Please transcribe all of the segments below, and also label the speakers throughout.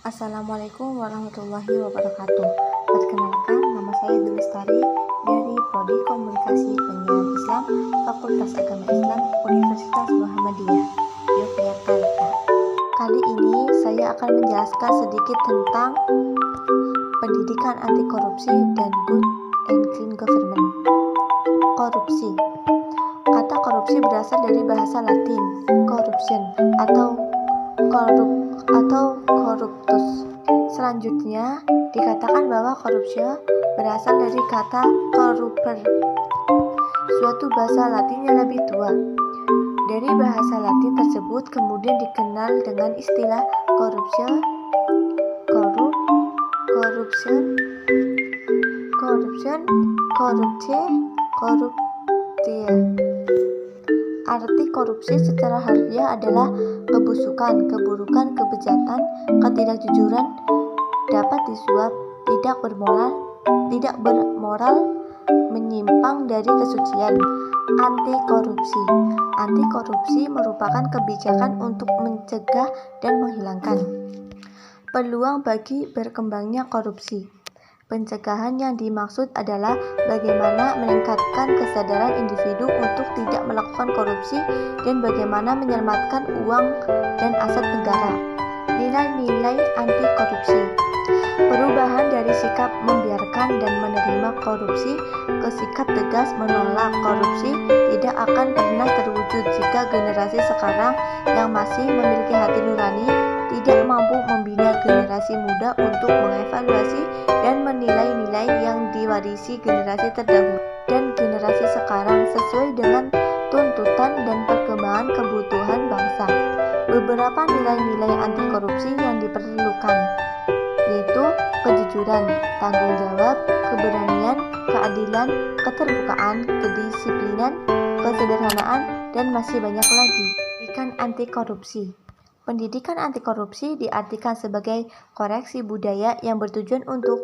Speaker 1: Assalamualaikum warahmatullahi wabarakatuh. Perkenalkan, nama saya Dulistari dari Prodi Komunikasi Penyiaran Islam, Fakultas Agama Islam, Universitas Muhammadiyah, Yogyakarta. Kali ini saya akan menjelaskan sedikit tentang pendidikan anti korupsi dan good and clean government. Korupsi. Kata korupsi berasal dari bahasa Latin corruption atau corruptus. Selanjutnya dikatakan bahwa korupsi berasal dari kata corruper, suatu bahasa Latin yang lebih tua. Dari bahasa Latin tersebut kemudian dikenal dengan istilah corruption, corruptia. Arti korupsi secara harfiah adalah kebusukan, keburukan, kebejatan, ketidakjujuran, dapat disuap, tidak bermoral, menyimpang dari kesucian. Anti korupsi merupakan kebijakan untuk mencegah dan menghilangkan peluang bagi berkembangnya korupsi. Pencegahan yang dimaksud adalah bagaimana meningkatkan kesadaran individu untuk tidak melakukan korupsi dan bagaimana menyelamatkan uang dan aset negara. Nilai-nilai anti korupsi. Perubahan dari sikap membiarkan dan menerima korupsi ke sikap tegas menolak korupsi tidak akan pernah terwujud jika generasi sekarang yang masih memiliki hati nurani tidak mampu membina generasi muda untuk mengevaluasi dan menilai nilai yang diwarisi generasi terdahulu dan generasi sekarang sesuai dengan tuntutan dan perkembangan kebutuhan bangsa. Beberapa nilai-nilai anti korupsi yang diperlukan yaitu kejujuran, tanggung jawab, keberanian, keadilan, keterbukaan, kedisiplinan, kesederhanaan, dan masih banyak lagi. Pendidikan anti korupsi. Pendidikan anti korupsi diartikan sebagai koreksi budaya yang bertujuan untuk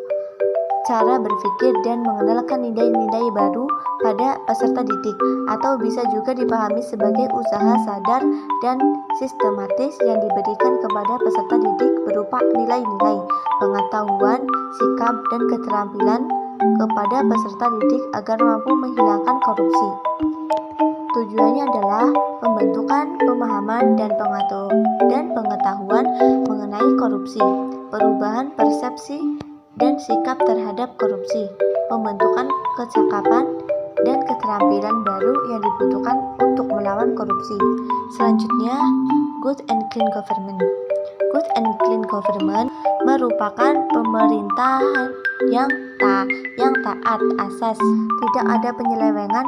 Speaker 1: cara berpikir dan mengenalkan nilai-nilai baru pada peserta didik, atau bisa juga dipahami sebagai usaha sadar dan sistematis yang diberikan kepada peserta didik berupa nilai-nilai, pengetahuan, sikap, dan keterampilan kepada peserta didik agar mampu menghilangkan korupsi. Tujuannya adalah pembentukan pemahaman dan pengetahuan mengenai korupsi, perubahan persepsi dan sikap terhadap korupsi, pembentukan kecakapan dan keterampilan baru yang dibutuhkan untuk melawan korupsi. Selanjutnya, good and clean government. Good and clean government merupakan pemerintahan yang taat asas, tidak ada penyelewengan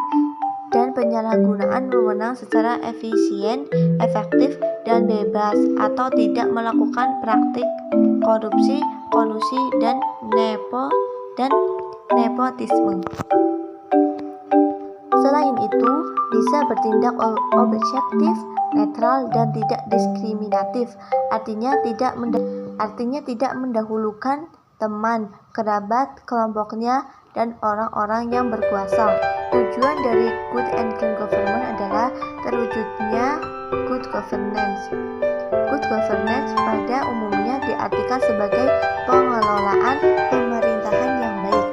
Speaker 1: dan penyalahgunaan wewenang secara efisien, efektif, dan bebas, atau tidak melakukan praktik korupsi, kolusi, dan nepotisme. Selain itu, bisa bertindak objektif, netral, dan tidak diskriminatif. Artinya tidak mendahulukan teman, kerabat, kelompoknya, dan orang-orang yang berkuasa. Tujuan dari good and clean government adalah terwujudnya good governance. Good governance pada umumnya diartikan sebagai pengelolaan pemerintahan yang baik.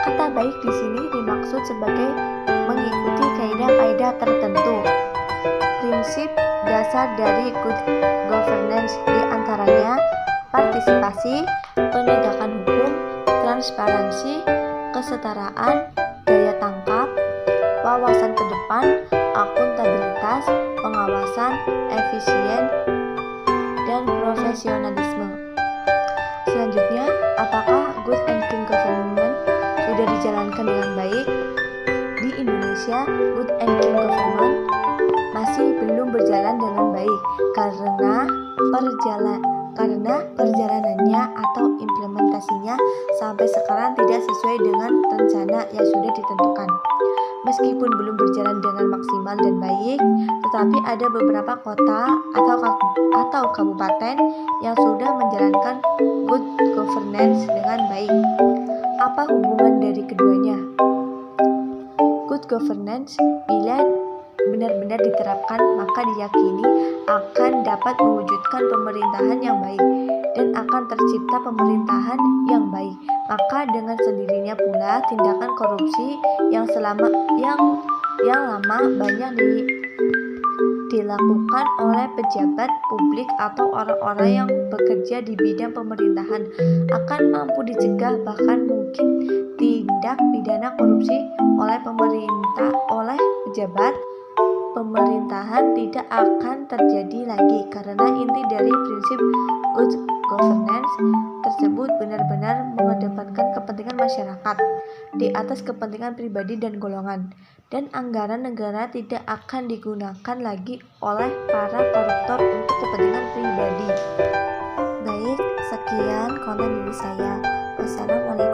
Speaker 1: Kata baik di sini dimaksud sebagai mengikuti kaidah-kaidah tertentu. Prinsip dasar dari good governance diantaranya partisipasi, penegakan hukum, transparansi, kesetaraan, daya tangkap, wawasan ke depan, akuntabilitas, pengawasan, efisien, dan profesionalisme. Selanjutnya, apakah good and clean government sudah dijalankan dengan baik? Di Indonesia, good and clean government masih belum berjalan dengan baik karena perjalanannya atau implementasinya sampai sekarang tidak sesuai dengan rencana yang sudah ditentukan. Meskipun belum berjalan dengan maksimal dan baik, tetapi ada beberapa kota atau kabupaten yang sudah menjalankan good governance dengan baik. Apa hubungan dari keduanya? Good governance bila benar-benar diterapkan, maka diyakini akan dapat mewujudkan pemerintahan yang baik dan akan tercipta pemerintahan yang baik. Maka dengan sendirinya pula tindakan korupsi yang lama banyak dilakukan oleh pejabat publik atau orang-orang yang bekerja di bidang pemerintahan akan mampu dicegah, bahkan mungkin tindak pidana korupsi oleh pejabat pemerintahan tidak akan terjadi lagi, karena inti dari prinsip good governance tersebut benar-benar mengedepankan kepentingan masyarakat di atas kepentingan pribadi dan golongan, dan anggaran negara tidak akan digunakan lagi oleh para koruptor untuk kepentingan pribadi. Baik, sekian konten dari saya. Wassalamualaikum